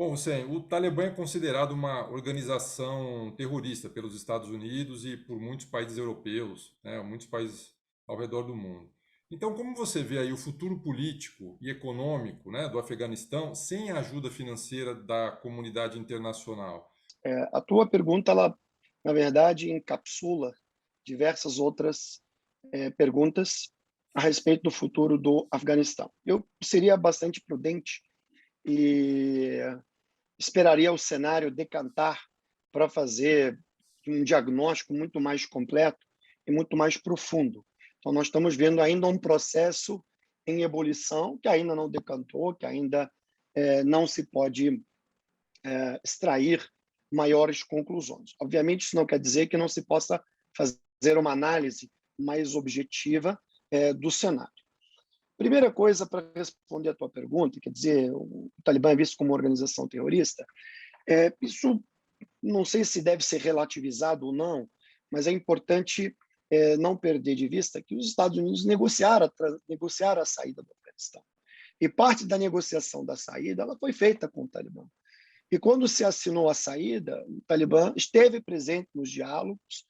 Bom, Hussein, o Talibã é considerado uma organização terrorista pelos Estados Unidos e por muitos países europeus, né, muitos países ao redor do mundo. Então, como você vê aí o futuro político e econômico, né, do Afeganistão sem a ajuda financeira da comunidade internacional? A tua pergunta, ela, na verdade, encapsula diversas outras perguntas a respeito do futuro do Afeganistão. Eu seria bastante prudente e esperaria o cenário decantar para fazer um diagnóstico muito mais completo e muito mais profundo. Então, nós estamos vendo ainda um processo em ebulição que ainda não decantou, que ainda não se pode extrair maiores conclusões. Obviamente, isso não quer dizer que não se possa fazer uma análise mais objetiva do cenário. Primeira coisa, para responder a tua pergunta, quer dizer, o Talibã é visto como uma organização terrorista, isso não sei se deve ser relativizado ou não, mas é importante não perder de vista que os Estados Unidos negociaram a saída do Afeganistão. E parte da negociação da saída ela foi feita com o Talibã. E quando se assinou a saída, o Talibã esteve presente nos diálogos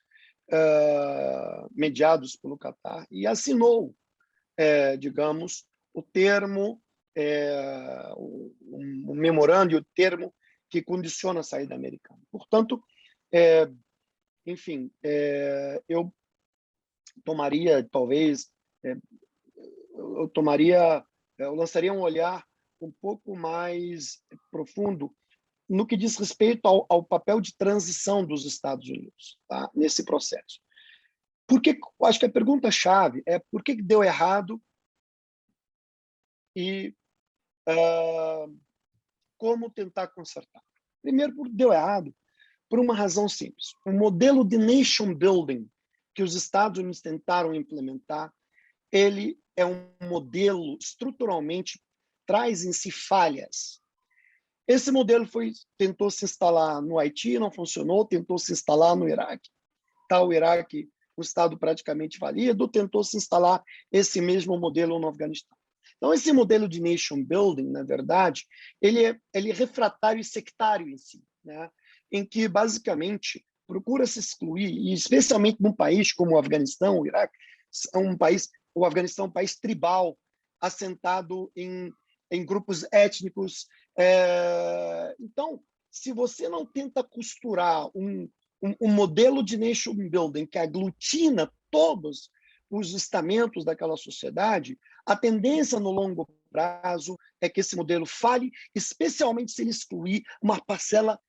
mediados pelo Catar e assinou, digamos, o termo, o memorando e o termo que condiciona a saída americana. Portanto, enfim, eu tomaria, talvez, eu lançaria um olhar um pouco mais profundo no que diz respeito ao papel de transição dos Estados Unidos, tá, nesse processo. Acho que a pergunta-chave é por que deu errado e como tentar consertar. Primeiro, deu errado por uma razão simples. O modelo de nation building que os Estados Unidos tentaram implementar, ele é um modelo estruturalmente traz em si falhas. Esse modelo tentou se instalar no Haiti, não funcionou, tentou se instalar no Iraque. Tá, o Iraque, um Estado praticamente falido, tentou se instalar esse mesmo modelo no Afeganistão. Então, esse modelo de nation building, na verdade, ele é refratário e sectário em si, né? Em que, basicamente, procura se excluir, e especialmente num país como o Afeganistão, o Iraque, o Afeganistão é um país tribal, assentado em grupos étnicos. Então, se você não tenta costurar um modelo de nation building que aglutina todos os estamentos daquela sociedade, a tendência no longo prazo é que esse modelo falhe, especialmente se ele excluir uma parcela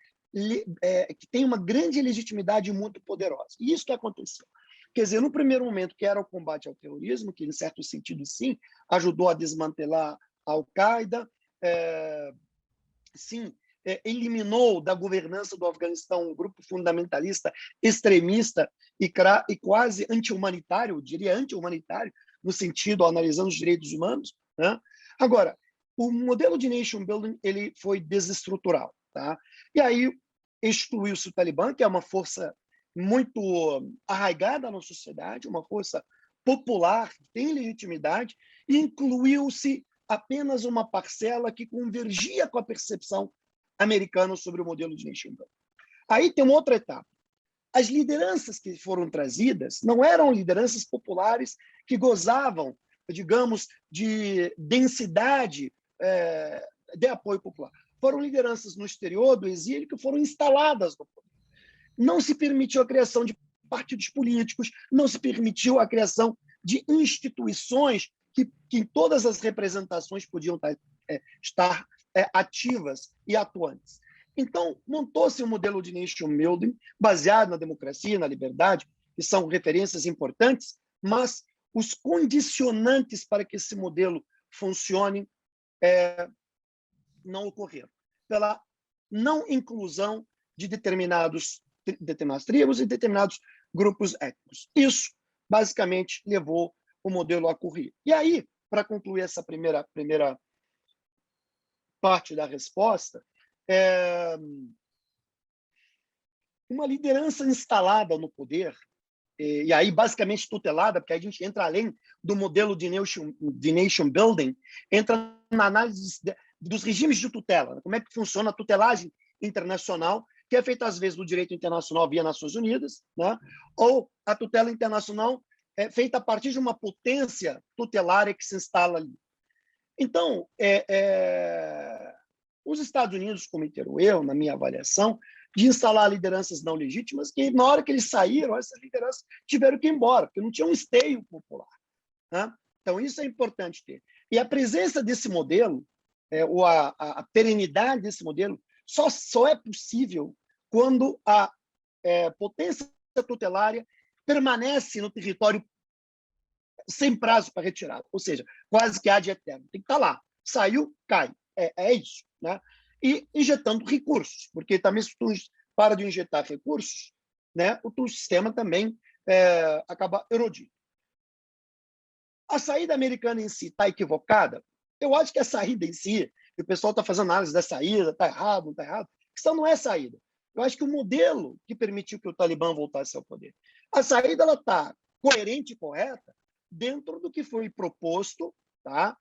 que tem uma grande legitimidade muito poderosa. E isso que aconteceu. Quer dizer, no primeiro momento, que era o combate ao terrorismo, que, em certo sentido, sim, ajudou a desmantelar a Al-Qaeda, sim, eliminou da governança do Afeganistão um grupo fundamentalista, extremista e quase anti-humanitário, eu diria anti-humanitário, no sentido, analisando os direitos humanos, né? Agora, o modelo de nation building ele foi desestrutural. Tá? E aí excluiu-se o Talibã, que é uma força muito arraigada na sociedade, uma força popular, que tem legitimidade, e incluiu-se apenas uma parcela que convergia com a percepção americana sobre o modelo de nation building. Aí tem uma outra etapa. As lideranças que foram trazidas não eram lideranças populares que gozavam, digamos, de densidade de apoio popular. Foram lideranças no exterior, do exílio, que foram instaladas no poder. Não se permitiu a criação de partidos políticos, não se permitiu a criação de instituições que em todas as representações podiam estar ativas e atuantes. Então, montou-se um modelo de nation building baseado na democracia, na liberdade, que são referências importantes, mas os condicionantes para que esse modelo funcione não ocorreram. Pela não inclusão de determinadas tribos e determinados grupos étnicos. Isso, basicamente, levou o modelo a correr. E aí, para concluir essa primeira parte da resposta, uma liderança instalada no poder, e aí basicamente tutelada, porque a gente entra além do modelo de nation building, entra na análise dos regimes de tutela, né? Como é que funciona a tutelagem internacional, que é feita, às vezes, no direito internacional via Nações Unidas, né? Ou a tutela internacional é feita a partir de uma potência tutelária que se instala ali. Então, os Estados Unidos cometeram o erro, na minha avaliação, de instalar lideranças não legítimas, que na hora que eles saíram, essas lideranças tiveram que ir embora, porque não tinha um esteio popular, né? Então, isso é importante ter. E a presença desse modelo, ou a perenidade desse modelo, só é possível quando a potência tutelária permanece no território sem prazo para retirada, ou seja, quase que ad eterno. Tem que estar lá. Saiu, cai. É isso, né? E injetando recursos, porque também se tu para de injetar recursos, né, o teu sistema também acaba erodindo. A saída americana em si está equivocada? Eu acho que a saída em si, o pessoal está fazendo análise da saída, está errado, não está errado. A questão não é saída. Eu acho que o modelo que permitiu que o Talibã voltasse ao poder, a saída está coerente e correta dentro do que foi proposto, tá?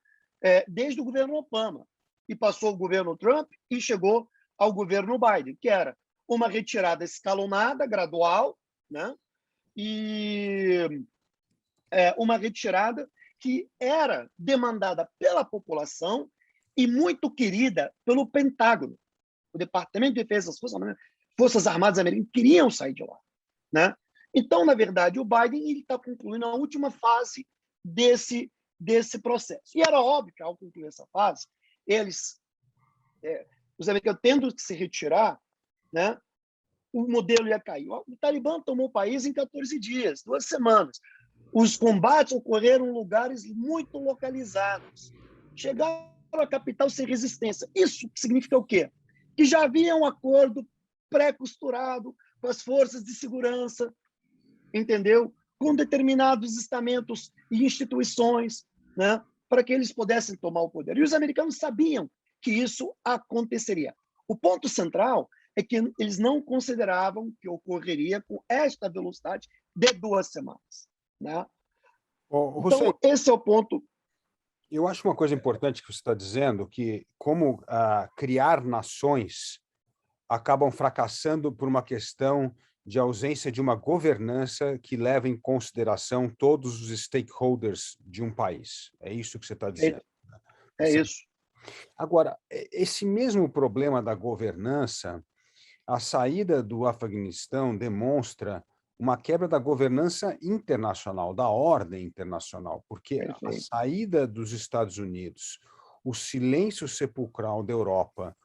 Desde o governo Obama. E passou o governo Trump e chegou ao governo Biden, que era uma retirada escalonada, gradual, né? E uma retirada que era demandada pela população e muito querida pelo Pentágono. O Departamento de Defesa das Forças Armadas Americanas queriam sair de lá, né? Então, na verdade, o Biden está concluindo a última fase desse processo. E era óbvio que, ao concluir essa fase, os americanos tendo que se retirar, né, o modelo ia cair. O Talibã tomou o país em 14 dias, 2 semanas. Os combates ocorreram em lugares muito localizados. Chegaram à capital sem resistência. Isso significa o quê? Que já havia um acordo pré-costurado com as forças de segurança, entendeu? Com determinados estamentos e instituições, né? Para que eles pudessem tomar o poder. E os americanos sabiam que isso aconteceria. O ponto central é que eles não consideravam que ocorreria com esta velocidade de 2 semanas, né? Hussein, então, esse é o ponto. eu acho uma coisa importante que você está dizendo, que como criar nações acabam fracassando por uma questão de ausência de uma governança que leva em consideração todos os stakeholders de um país. É isso que você está dizendo. É isso. Agora, esse mesmo problema da governança, a saída do Afeganistão demonstra uma quebra da governança internacional, da ordem internacional, porque a saída dos Estados Unidos, o silêncio sepulcral da Europa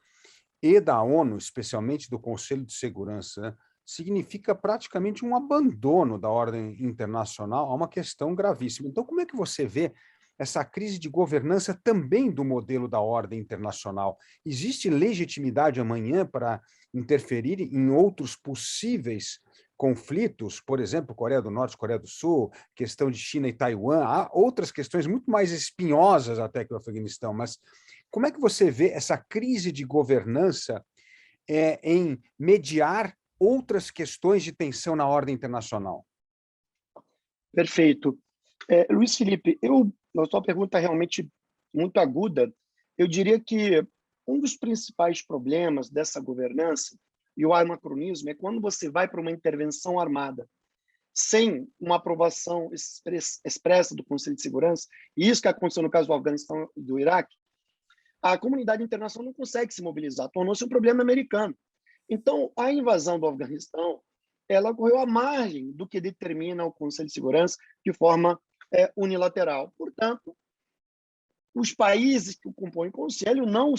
e da ONU, especialmente do Conselho de Segurança, significa praticamente um abandono da ordem internacional a uma questão gravíssima. Então, como é que você vê essa crise de governança também do modelo da ordem internacional? Existe legitimidade amanhã para interferir em outros possíveis conflitos, por exemplo, Coreia do Norte, Coreia do Sul, questão de China e Taiwan, há outras questões muito mais espinhosas até que o Afeganistão, mas como é que você vê essa crise de governança em mediar outras questões de tensão na ordem internacional? Perfeito. Luiz Felipe, a sua pergunta é realmente muito aguda. Eu diria que um dos principais problemas dessa governança e o anacronismo é quando você vai para uma intervenção armada sem uma aprovação expressa do Conselho de Segurança, e isso que aconteceu no caso do Afeganistão e do Iraque, a comunidade internacional não consegue se mobilizar, tornou-se um problema americano. Então, a invasão do Afeganistão ela ocorreu à margem do que determina o Conselho de Segurança de forma unilateral. Portanto, os países que compõem o Conselho não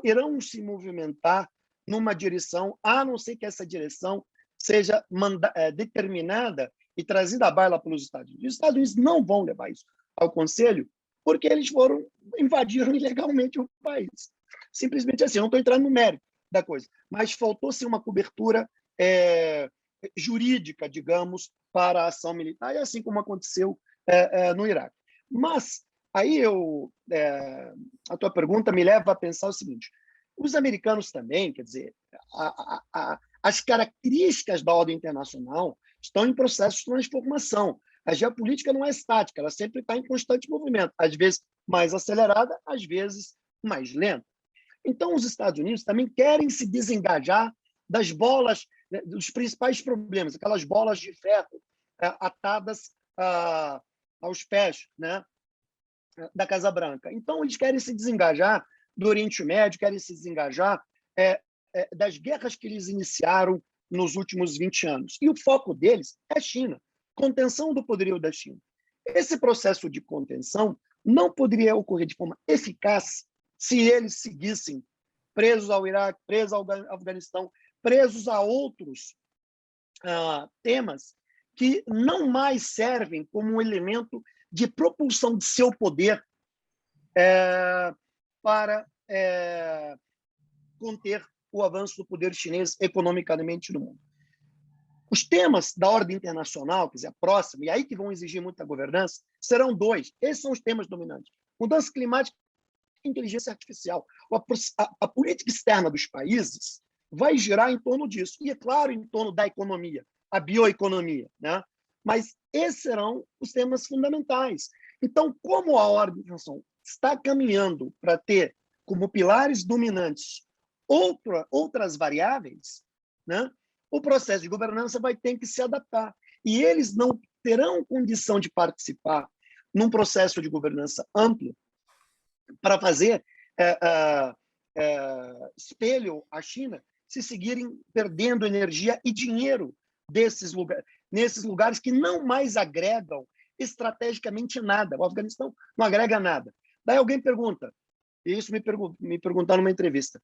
irão se movimentar numa direção, a não ser que essa direção seja determinada e trazida à baila pelos Estados Unidos. Os Estados Unidos não vão levar isso ao Conselho porque eles invadiram ilegalmente o país. Simplesmente assim, não estou entrando no mérito da coisa, mas faltou-se uma cobertura jurídica, digamos, para a ação militar, e assim como aconteceu no Iraque. Mas aí a tua pergunta me leva a pensar o seguinte: os americanos também, quer dizer, as características da ordem internacional estão em processo de transformação. A geopolítica não é estática, ela sempre está em constante movimento, às vezes mais acelerada, às vezes mais lenta. Então, os Estados Unidos também querem se desengajar das bolas, dos principais problemas, aquelas bolas de ferro atadas aos pés, né, da Casa Branca. Então, eles querem se desengajar do Oriente Médio, querem se desengajar das guerras que eles iniciaram nos últimos 20 anos. E o foco deles é a China, contenção do poderio da China. Esse processo de contenção não poderia ocorrer de forma eficaz se eles seguissem presos ao Iraque, presos ao Afeganistão, presos a outros temas que não mais servem como um elemento de propulsão de seu poder para conter o avanço do poder chinês economicamente no mundo. Os temas da ordem internacional, quer dizer, a próxima, e aí que vão exigir muita governança, serão dois. Esses são os temas dominantes. Mudança climática e inteligência artificial. A política externa dos países vai girar em torno disso. E, é claro, em torno da economia, a bioeconomia, né? Mas esses serão os temas fundamentais. Então, como a ordem internacional está caminhando para ter como pilares dominantes outras variáveis, né? O processo de governança vai ter que se adaptar. E eles não terão condição de participar num processo de governança amplo para fazer espelho à China se seguirem perdendo energia e dinheiro nesses lugares que não mais agregam estrategicamente nada. O Afeganistão não agrega nada. Daí alguém pergunta, e isso me perguntaram numa entrevista,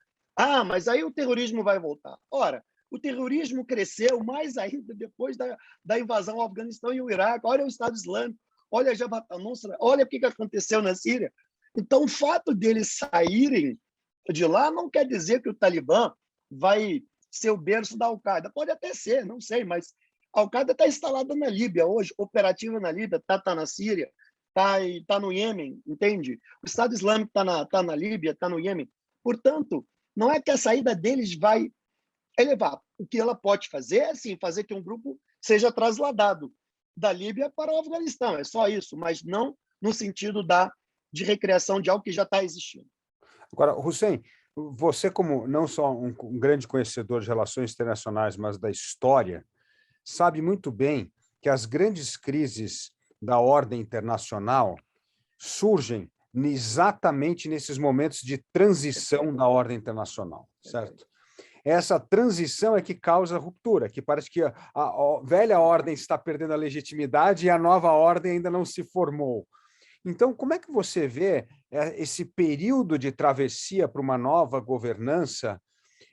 mas aí o terrorismo vai voltar. Ora, o terrorismo cresceu mais ainda depois da invasão ao Afeganistão e o Iraque. Olha o Estado Islâmico, olha a Jabhat al-Nusra, olha o que aconteceu na Síria. Então, o fato deles saírem de lá não quer dizer que o Talibã vai ser o berço da Al-Qaeda. Pode até ser, não sei, mas a Al-Qaeda está instalada na Líbia hoje, operativa na Líbia, está na Síria, está no Iêmen, entende? O Estado Islâmico está na Líbia, está no Iêmen. Portanto, não é que a saída deles vai elevar. O que ela pode fazer é, sim, fazer que um grupo seja trasladado da Líbia para o Afeganistão. É só isso, mas não no sentido de recriação de algo que já está existindo. Agora, Hussein, você, como não só um grande conhecedor de relações internacionais, mas da história, sabe muito bem que as grandes crises da ordem internacional surgem exatamente nesses momentos de transição da ordem internacional, certo? Essa transição é que causa ruptura, que parece que a velha ordem está perdendo a legitimidade e a nova ordem ainda não se formou. Então, como é que você vê esse período de travessia para uma nova governança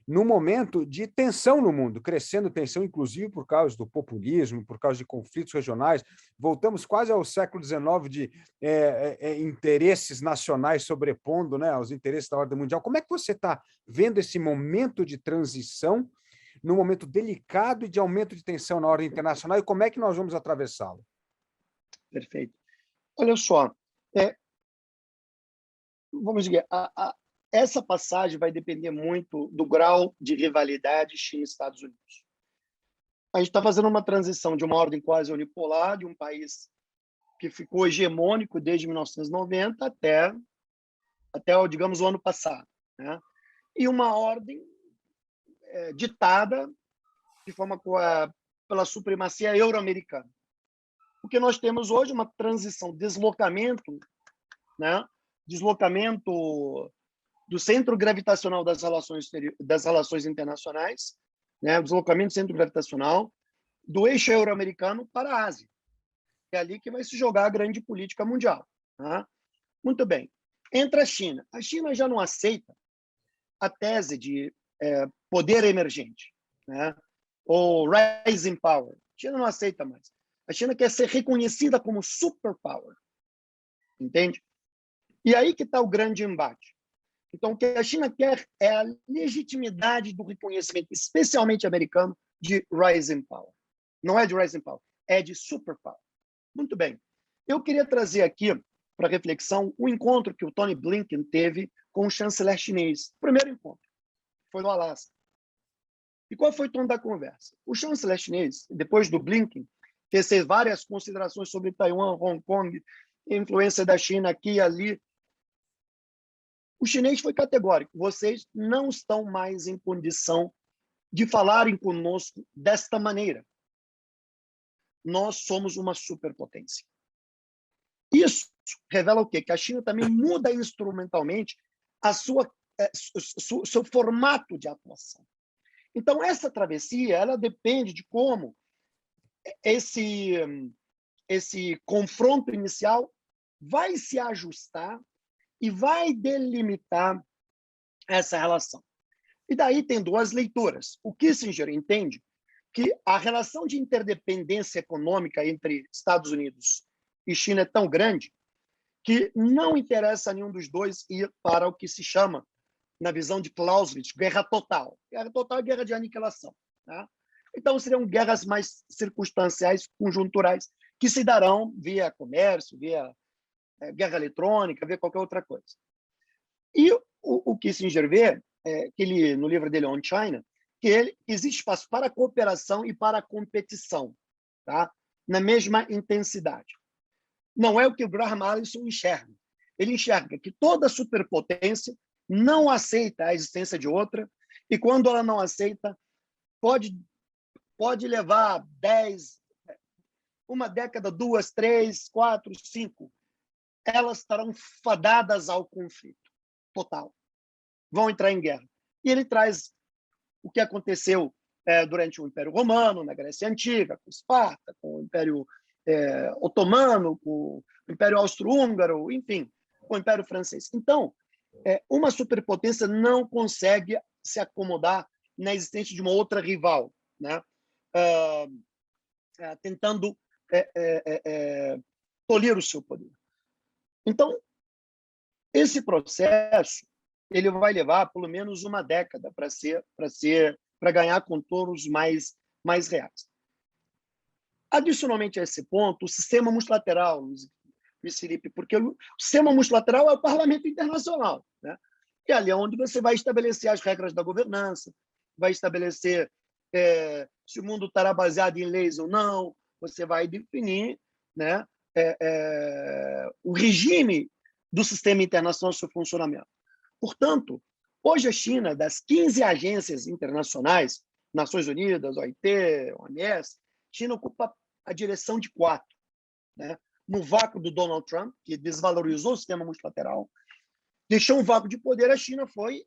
num momento de tensão no mundo, crescendo tensão, inclusive por causa do populismo, por causa de conflitos regionais? Voltamos quase ao século XIX de interesses nacionais sobrepondo, né, aos interesses da ordem mundial. Como é que você está vendo esse momento de transição, num momento delicado e de aumento de tensão na ordem internacional, e como é que nós vamos atravessá-lo? Perfeito. Olha só, vamos dizer, essa passagem vai depender muito do grau de rivalidade China e Estados Unidos. A gente está fazendo uma transição de uma ordem quase unipolar, de um país que ficou hegemônico desde 1990 até digamos, o ano passado, né? E uma ordem ditada de forma pela supremacia euro-americana. O que nós temos hoje é uma transição, deslocamento, né? Deslocamento do centro gravitacional das relações internacionais, né? Deslocamento do centro gravitacional do eixo euro-americano para a Ásia. É ali que vai se jogar a grande política mundial, né? Muito bem. Entra a China. A China já não aceita a tese de poder emergente, né? Ou rising power. A China não aceita mais. A China quer ser reconhecida como superpower, entende? E aí que está o grande embate. Então, o que a China quer é a legitimidade do reconhecimento, especialmente americano, de rising power. Não é de rising power, é de superpower. Muito bem. Eu queria trazer aqui para reflexão o encontro que o Tony Blinken teve com o chanceler chinês. O primeiro encontro foi no Alasca. E qual foi o tom da conversa? O chanceler chinês, depois do Blinken, fez várias considerações sobre Taiwan, Hong Kong, influência da China aqui e ali. O chinês foi categórico: vocês não estão mais em condição de falarem conosco desta maneira. Nós somos uma superpotência. Isso revela o quê? Que a China também muda instrumentalmente seu formato de atuação. Então, essa travessia, ela depende de como esse confronto inicial vai se ajustar e vai delimitar essa relação. E daí tem duas leituras. O Kissinger entende que a relação de interdependência econômica entre Estados Unidos e China é tão grande que não interessa a nenhum dos dois ir para o que se chama, na visão de Clausewitz, guerra total. Guerra total é guerra de aniquilação. Tá? Então, seriam guerras mais circunstanciais, conjunturais, que se darão via comércio, via guerra eletrônica, via qualquer outra coisa. E o Kissinger vê, que ele, no livro dele On China, que existe espaço para a cooperação e para a competição, tá? Na mesma intensidade. Não é o que o Graham Allison enxerga. Ele enxerga que toda superpotência não aceita a existência de outra, e quando ela não aceita, pode levar 10, uma década, 2, 3, 4, 5, elas estarão fadadas ao conflito total. Vão entrar em guerra. E ele traz o que aconteceu durante o Império Romano, na Grécia Antiga, com Esparta, com o Império Otomano, com o Império Austro-Húngaro, enfim, com o Império Francês. Então, uma superpotência não consegue se acomodar na existência de uma outra rival, né? Tentando tolir o seu poder. Então, esse processo ele vai levar pelo menos uma década para ganhar contornos mais reais. Adicionalmente a esse ponto, o sistema multilateral, Luiz Felipe, porque o sistema multilateral é o parlamento internacional, né? E ali é onde você vai estabelecer as regras da governança, vai estabelecer se o mundo estará baseado em leis ou não, você vai definir, né, o regime do sistema internacional, seu funcionamento. Portanto, hoje a China, das 15 agências internacionais, Nações Unidas, OIT, OMS, China ocupa a direção de 4. Né? No vácuo do Donald Trump, que desvalorizou o sistema multilateral, deixou um vácuo de poder, a China foi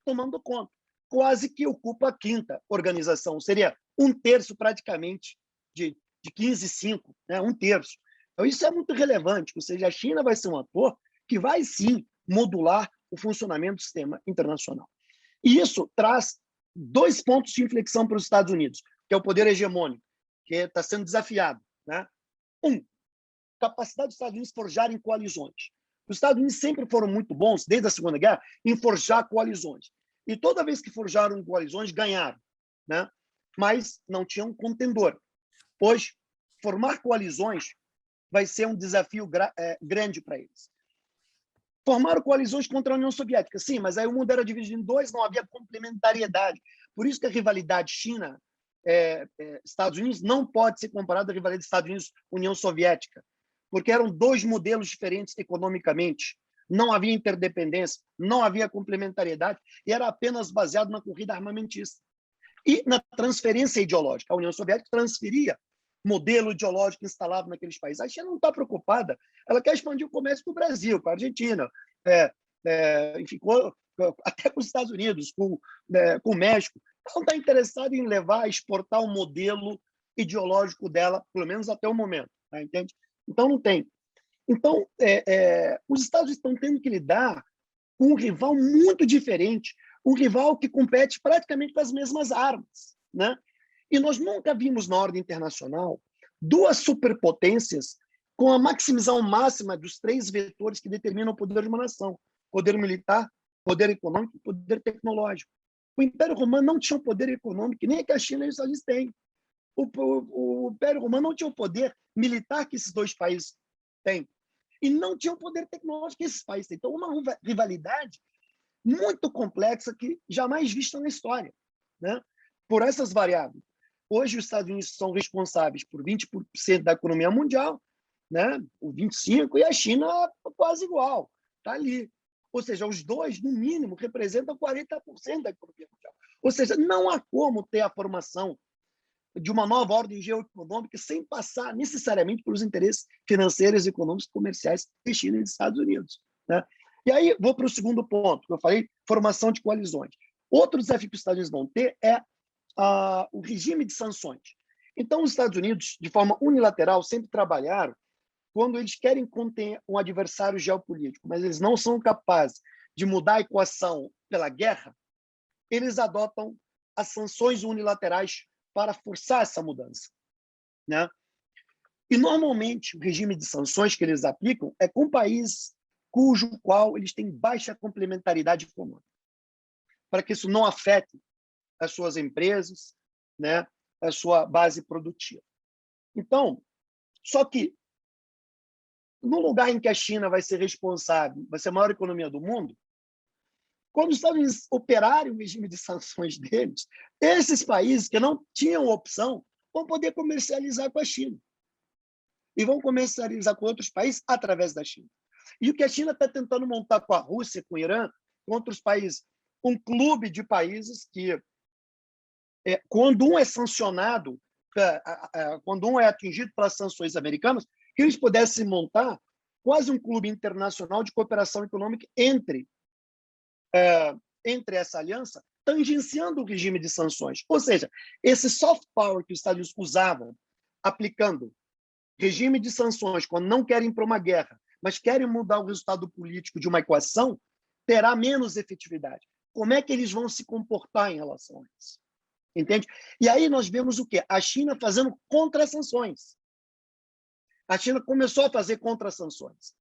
tomando conta. Quase que ocupa a 5ª organização. Seria 1/3 praticamente de 15, 5, né? 1/3. Então, isso é muito relevante. Ou seja, a China vai ser um ator que vai, sim, modular o funcionamento do sistema internacional. E isso traz 2 pontos de inflexão para os Estados Unidos, que é o poder hegemônico, que está sendo desafiado. Né? Capacidade dos Estados Unidos forjarem coalizões. Os Estados Unidos sempre foram muito bons, desde a Segunda Guerra, em forjar coalizões. E toda vez que forjaram coalizões, ganharam. Né? Mas não tinham contendor. Hoje, formar coalizões vai ser um desafio grande para eles. Formaram coalizões contra a União Soviética, sim, mas aí o mundo era dividido em 2, não havia complementariedade. Por isso que a rivalidade China-Estados Unidos não pode ser comparada à rivalidade Estados Unidos-União Soviética, porque eram 2 modelos diferentes economicamente, não havia interdependência, não havia complementariedade, e era apenas baseado na corrida armamentista. E na transferência ideológica. A União Soviética transferia modelo ideológico instalado naqueles países. A China não está preocupada, ela quer expandir o comércio com o Brasil, com a Argentina, enfim, até com os Estados Unidos, com o México. Ela não está interessada em exportar o modelo ideológico dela, pelo menos até o momento. Tá, entende? Então, não tem. Então, os Estados estão tendo que lidar com um rival muito diferente, um rival que compete praticamente com as mesmas armas. Né? E nós nunca vimos na ordem internacional 2 superpotências com a maximização máxima dos 3 vetores que determinam o poder de uma nação: poder militar, poder econômico e poder tecnológico. O Império Romano não tinha um poder econômico, que nem que a China e os Estados Unidos têm. O Império Romano não tinha o poder militar que esses 2 países têm. E não tinha o poder tecnológico que esses países têm. Então, uma rivalidade muito complexa que jamais vista na história. Né? Por essas variáveis. Hoje, os Estados Unidos são responsáveis por 20% da economia mundial, né? O 25%, e a China quase igual, está ali. Ou seja, os dois, no mínimo, representam 40% da economia mundial. Ou seja, não há como ter a formação de uma nova ordem geoeconômica sem passar necessariamente pelos interesses financeiros, econômicos, comerciais de China e dos Estados Unidos, né? E aí, vou para o segundo ponto, que eu falei, formação de coalizões. Outro desafio que os Estados Unidos vão ter é o regime de sanções. Então, os Estados Unidos, de forma unilateral, sempre trabalharam quando eles querem conter um adversário geopolítico, mas eles não são capazes de mudar a equação pela guerra, eles adotam as sanções unilaterais para forçar essa mudança, né? E, normalmente, o regime de sanções que eles aplicam é com países cujo qual eles têm baixa complementaridade econômica, para que isso não afete as suas empresas, né, a sua base produtiva. Então, só que, no lugar em que a China vai ser responsável, vai ser a maior economia do mundo, quando os Estados Unidos operarem o regime de sanções deles, esses países que não tinham opção vão poder comercializar com a China. E vão comercializar com outros países através da China. E o que a China está tentando montar com a Rússia, com o Irã, com outros países, um clube de países que, quando um é sancionado, quando um é atingido pelas sanções americanas, que eles pudessem montar quase um clube internacional de cooperação econômica entre essa aliança, tangenciando o regime de sanções. Ou seja, esse soft power que os Estados Unidos usavam, aplicando regime de sanções, quando não querem ir para uma guerra, mas querem mudar o resultado político de uma equação, terá menos efetividade. Como é que eles vão se comportar em relação a isso? Entende? E aí nós vemos o quê? A China fazendo contra-sanções. A China começou a fazer contra-sanções.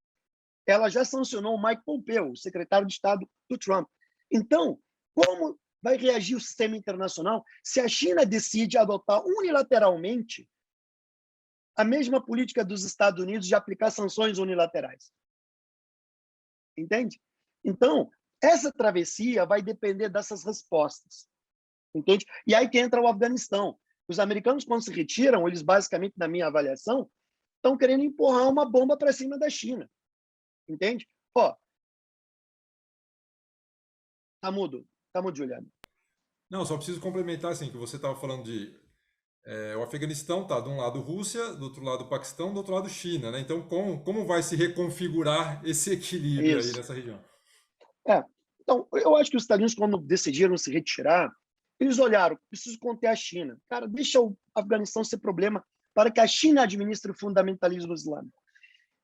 Ela já sancionou o Mike Pompeo, o secretário de Estado do Trump. Então, como vai reagir o sistema internacional se a China decide adotar unilateralmente a mesma política dos Estados Unidos de aplicar sanções unilaterais? Entende? Então, essa travessia vai depender dessas respostas. Entende? E aí que entra o Afeganistão. Os americanos, quando se retiram, eles basicamente, na minha avaliação, estão querendo empurrar uma bomba para cima da China. Entende? Ó, tá mudo, Juliano. Não, só preciso complementar assim, que você estava falando de o Afeganistão tá de um lado Rússia, do outro lado Paquistão, do outro lado China, né? Então, como vai se reconfigurar esse equilíbrio aí Isso. nessa região? Então, eu acho que os Estados Unidos, quando decidiram se retirar, eles olharam, preciso conter a China. Cara, deixa o Afeganistão ser problema para que a China administre o fundamentalismo islâmico.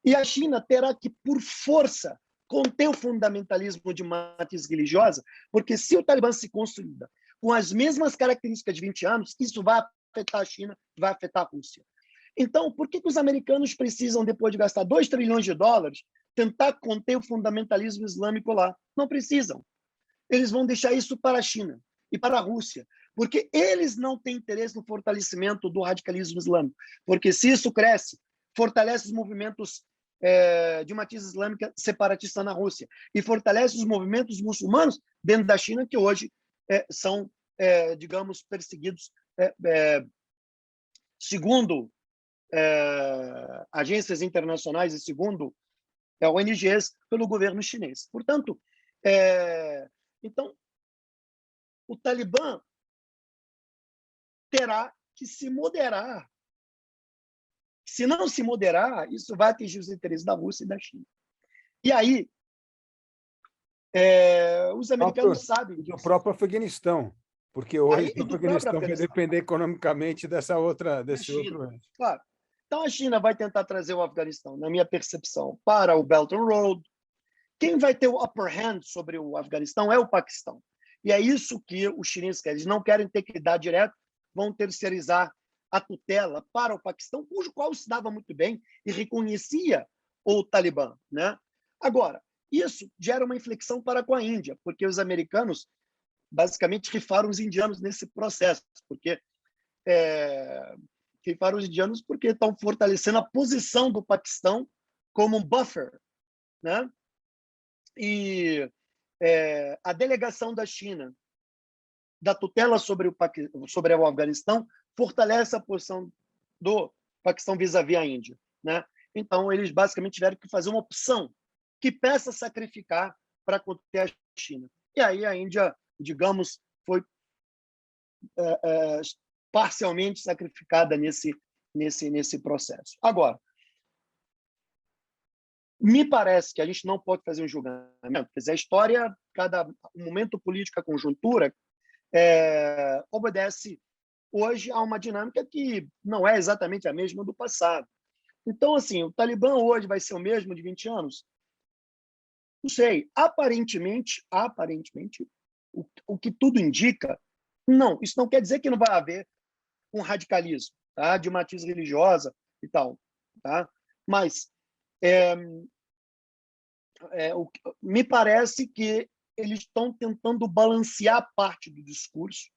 E a China terá que, por força, conter o fundamentalismo de matriz religiosa, porque se o Talibã se consolida com as mesmas características de 20 anos, isso vai afetar a China, vai afetar a Rússia. Então, por que os americanos precisam, depois de gastar 2 trilhões de dólares, tentar conter o fundamentalismo islâmico lá? Não precisam. Eles vão deixar isso para a China e para a Rússia, porque eles não têm interesse no fortalecimento do radicalismo islâmico, porque se isso cresce, fortalece os movimentos de matriz islâmica separatista na Rússia e fortalece os movimentos muçulmanos dentro da China, que hoje são, digamos, perseguidos segundo agências internacionais e segundo ONGs pelo governo chinês. Portanto, então, o Talibã terá que se moderar. Se não se moderar, isso vai atingir os interesses da Rússia e da China. E aí, os americanos sabem do próprio Afeganistão, porque hoje o Afeganistão vai depender economicamente desse outro. Claro. Então, a China vai tentar trazer o Afeganistão, na minha percepção, para o Belt and Road. Quem vai ter o upper hand sobre o Afeganistão é o Paquistão. E é isso que os chineses querem. Eles não querem ter que dar direto, vão terceirizar a tutela para o Paquistão, cujo qual se dava muito bem e reconhecia o Talibã, né? Agora, isso gera uma inflexão para com a Índia, porque os americanos basicamente rifaram os indianos nesse processo, porque rifaram os indianos porque estão fortalecendo a posição do Paquistão como um buffer, né? E a delegação da China da tutela sobre o Afeganistão fortalece a posição do Paquistão vis-à-vis a Índia, né? Então, eles basicamente tiveram que fazer uma opção que peça sacrificar para conter a China. E aí a Índia, digamos, foi parcialmente sacrificada nesse processo. Agora, me parece que a gente não pode fazer um julgamento. Quer dizer, a história, cada momento político, a conjuntura, obedece hoje a uma dinâmica que não é exatamente a mesma do passado. Então, assim, o Talibã hoje vai ser o mesmo de 20 anos? Não sei. Aparentemente, o que tudo indica, não. Isso não quer dizer que não vai haver um radicalismo, tá? De matiz religiosa e tal, tá? Mas me parece que eles estão tentando balancear parte do discurso,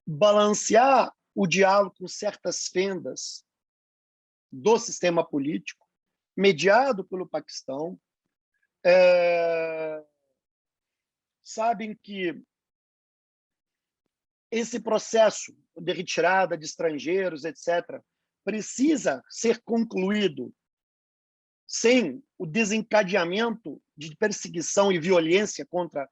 balancear o diálogo com certas fendas do sistema político, mediado pelo Paquistão. Sabem que esse processo de retirada de estrangeiros, etc., precisa ser concluído sem o desencadeamento de perseguição e violência contra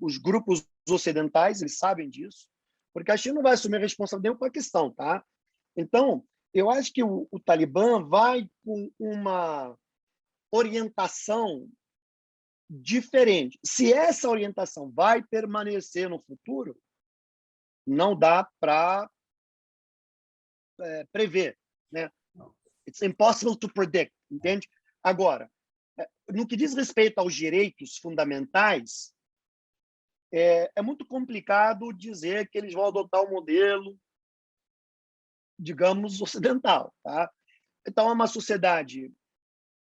os grupos ocidentais, eles sabem disso, porque a China não vai assumir a responsabilidade nem o Paquistão, tá? Então, eu acho que o Talibã vai com uma orientação diferente. Se essa orientação vai permanecer no futuro, não dá para prever, né? It's impossible to predict, entende? Agora, no que diz respeito aos direitos fundamentais, é muito complicado dizer que eles vão adotar o modelo, digamos, ocidental, tá? Então, é uma sociedade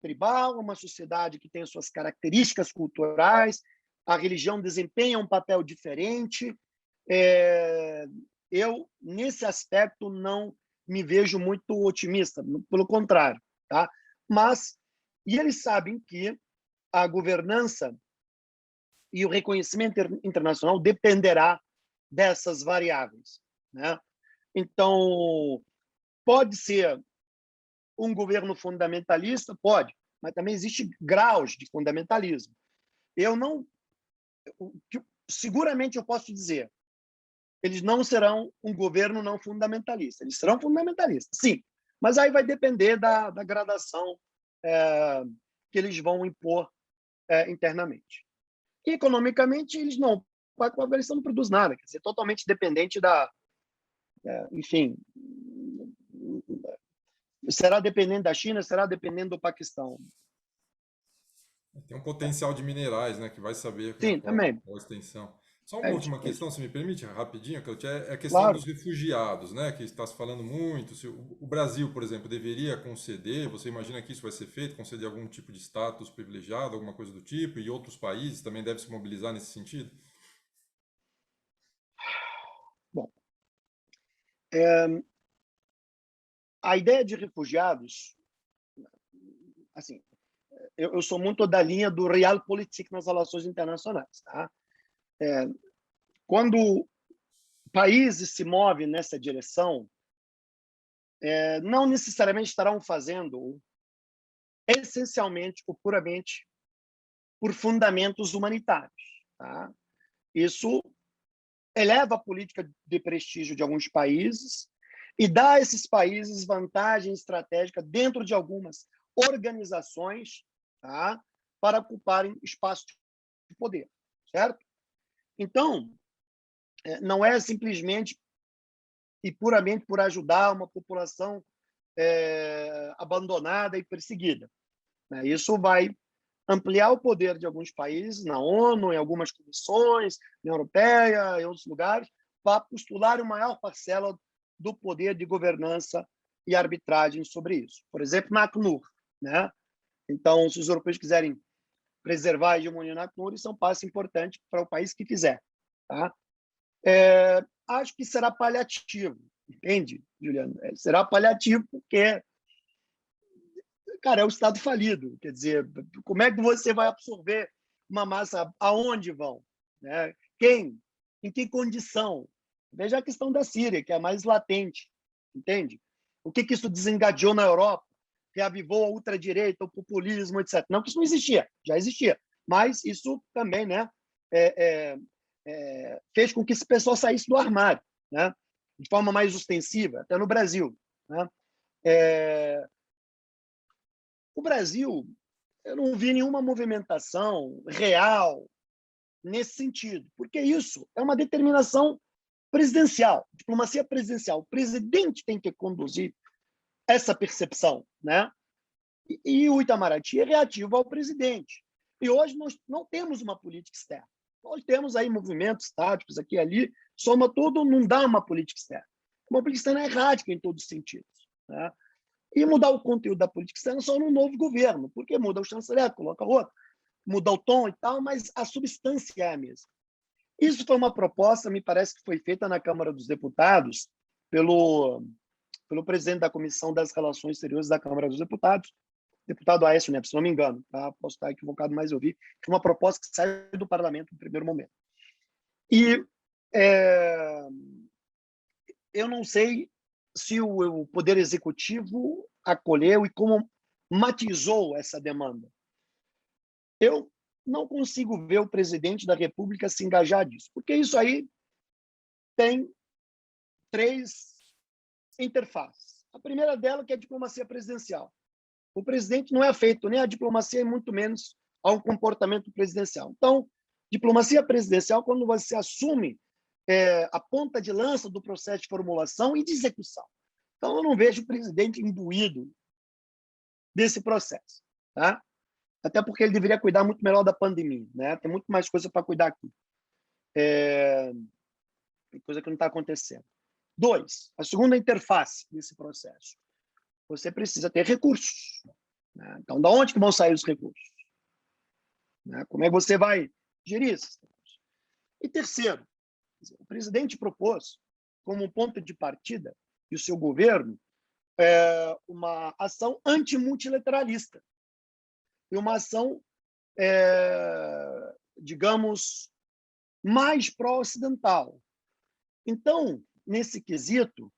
tribal, uma sociedade que tem suas características culturais, a religião desempenha um papel diferente. Eu, nesse aspecto, não me vejo muito otimista, pelo contrário, tá? Mas eles sabem que a governança e o reconhecimento internacional dependerá dessas variáveis, né? Então, pode ser um governo fundamentalista, pode, mas também existe graus de fundamentalismo. Seguramente eu posso dizer, eles não serão um governo não fundamentalista. Eles serão fundamentalistas, sim, mas aí vai depender da gradação que eles vão impor internamente. E, economicamente, eles não. O Afeganistão não produz nada, quer dizer, totalmente dependente enfim, será dependente da China, será dependente do Paquistão. Tem um potencial de minerais, né, que vai saber Sim, também. qual a extensão. Só uma última questão, se me permite, rapidinho, é a questão Claro. dos refugiados, né, que está se falando muito. Se o Brasil, por exemplo, deveria conceder, você imagina que isso vai ser feito, conceder algum tipo de status privilegiado, alguma coisa do tipo, e outros países também devem se mobilizar nesse sentido? Bom, a ideia de refugiados, assim, eu sou muito da linha do realpolitik nas relações internacionais, tá? Quando países se movem nessa direção, não necessariamente estarão fazendo essencialmente ou puramente por fundamentos humanitários, tá? Isso eleva a política de prestígio de alguns países e dá a esses países vantagem estratégica dentro de algumas organizações, tá? Para ocuparem espaço de poder, certo? Então, não é simplesmente e puramente por ajudar uma população abandonada e perseguida, né? Isso vai ampliar o poder de alguns países, na ONU, em algumas comissões, na Europeia, em outros lugares, para postular uma maior parcela do poder de governança e arbitragem sobre isso. Por exemplo, na Acnur, né? Então, se os europeus quiserem preservar a hegemonia na Acnur, isso é um passo importante para o país que quiser, tá? Acho que será paliativo, entende, Juliano? Será paliativo porque, cara, é o Estado falido. Quer dizer, como é que você vai absorver uma massa? Aonde vão? Né? Quem? Em que condição? Veja a questão da Síria, que é a mais latente, entende? O que isso desengadeou na Europa? Reavivou a ultradireita, o populismo, etc. Não que isso não existia, já existia, Mas isso também, né, fez com que esse pessoal saísse do armário, né, de forma mais ostensiva, até no Brasil, né. O Brasil, eu não vi nenhuma movimentação real nesse sentido, porque isso é uma determinação presidencial, diplomacia presidencial. O presidente tem que conduzir essa percepção, né? E o Itamaraty é reativo ao presidente. E hoje nós não temos uma política externa. Nós temos aí movimentos táticos aqui e ali, soma tudo, não dá uma política externa. Uma política externa é errática em todos os sentidos, né? E mudar o conteúdo da política externa só num novo governo, porque muda o chanceler, coloca outro, muda o tom e tal, mas a substância é a mesma. Isso foi uma proposta, me parece que foi feita na Câmara dos Deputados pelo presidente da Comissão das Relações Exteriores da Câmara dos Deputados, deputado Aécio Neves, se não me engano, tá? Posso estar equivocado, mas eu vi que uma proposta que saiu do parlamento no primeiro momento. E eu não sei se o Poder Executivo acolheu e como matizou essa demanda. Eu não consigo ver o presidente da República se engajar disso, porque isso aí tem 3 interfaces. A primeira dela que é a diplomacia presidencial. O presidente não é afeito nem à diplomacia e muito menos ao comportamento presidencial. Então, diplomacia presidencial, quando você assume a ponta de lança do processo de formulação e de execução. Então, eu não vejo o presidente imbuído desse processo, tá? Até porque ele deveria cuidar muito melhor da pandemia, né? Tem muito mais coisa para cuidar aqui. Coisa que não está acontecendo. 2, a segunda interface desse processo. Você precisa ter recursos, né? Então, de onde que vão sair os recursos? Né? Como é que você vai gerir esses recursos? E terceiro, o presidente propôs, como ponto de partida, e o seu governo, uma ação antimultilateralista e uma ação, digamos, mais pró-ocidental. Então, nesse quesito,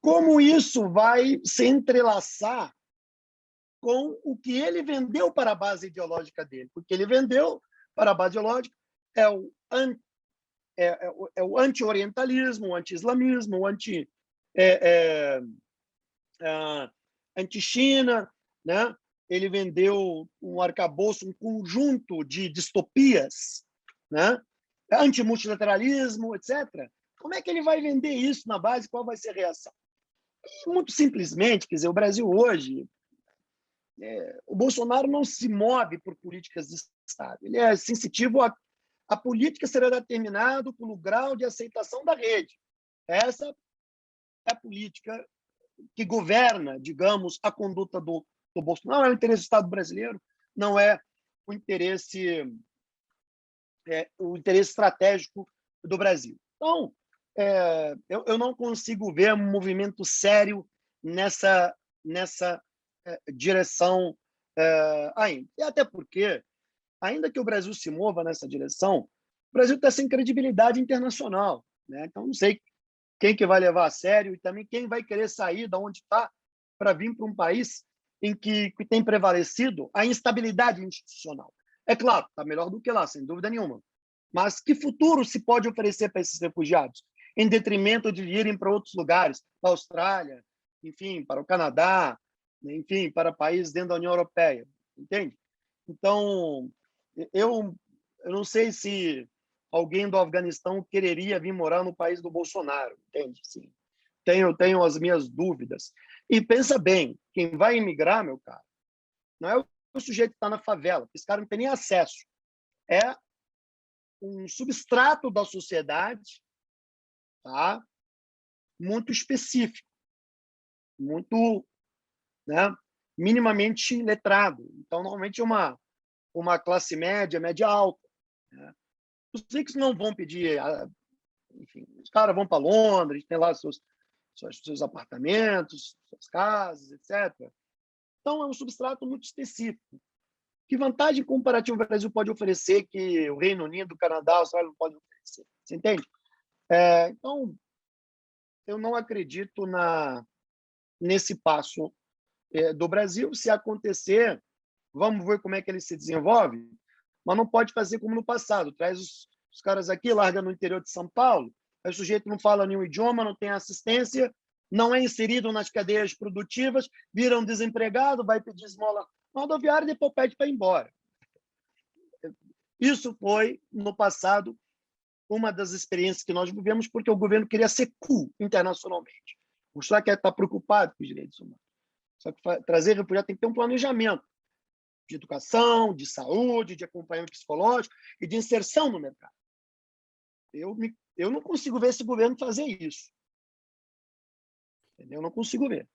como isso vai se entrelaçar com o que ele vendeu para a base ideológica dele? Porque ele vendeu para a base ideológica o anti-orientalismo, o anti-islamismo, o anti-China, né? Ele vendeu um arcabouço, um conjunto de distopias, né? Anti-multilateralismo, etc. Como é que ele vai vender isso na base? Qual vai ser a reação? E, muito simplesmente, quer dizer, o Brasil hoje, o Bolsonaro não se move por políticas de Estado. Ele é sensitivo a política será determinada pelo grau de aceitação da rede. Essa é a política que governa, digamos, a conduta do Bolsonaro. Não é o interesse do Estado brasileiro, não é o interesse estratégico do Brasil. Então, eu não consigo ver um movimento sério nessa direção ainda. E até porque, ainda que o Brasil se mova nessa direção, o Brasil está sem credibilidade internacional, né? Então, não sei quem que vai levar a sério e também quem vai querer sair da onde está para vir para um país em que tem prevalecido a instabilidade institucional. É claro, está melhor do que lá, sem dúvida nenhuma. Mas que futuro se pode oferecer para esses refugiados, em detrimento de irem para outros lugares, para a Austrália, enfim, para o Canadá, enfim, para países dentro da União Europeia, entende? Então, eu não sei se alguém do Afeganistão quereria vir morar no país do Bolsonaro, entende? Sim. Tenho as minhas dúvidas. E pensa bem, quem vai emigrar, meu cara, não é o sujeito que está na favela, esse cara não tem nem acesso. É um substrato da sociedade, tá? Muito específico, muito, né, minimamente letrado. Então, normalmente, uma classe média, média alta, né? Os ricos não vão pedir, enfim, os caras vão para Londres, tem lá seus apartamentos, suas casas, etc. Então, é um substrato muito específico. Que vantagem comparativa o Brasil pode oferecer que o Reino Unido, o Canadá, a Austrália não podem oferecer? Você entende? Então, eu não acredito nesse passo do Brasil. Se acontecer, vamos ver como é que ele se desenvolve, mas não pode fazer como no passado. Traz os caras aqui, larga no interior de São Paulo, aí o sujeito não fala nenhum idioma, não tem assistência, não é inserido nas cadeias produtivas, vira um desempregado, vai pedir esmola na rodoviária e depois pede para ir embora. Isso foi, no passado, uma das experiências que nós vivemos, porque o governo queria ser cool internacionalmente. Mostrar que está preocupado com os direitos humanos. Só que trazer refugiado tem que ter um planejamento de educação, de saúde, de acompanhamento psicológico e de inserção no mercado. Eu não consigo ver esse governo fazer isso. Entendeu? Eu não consigo ver.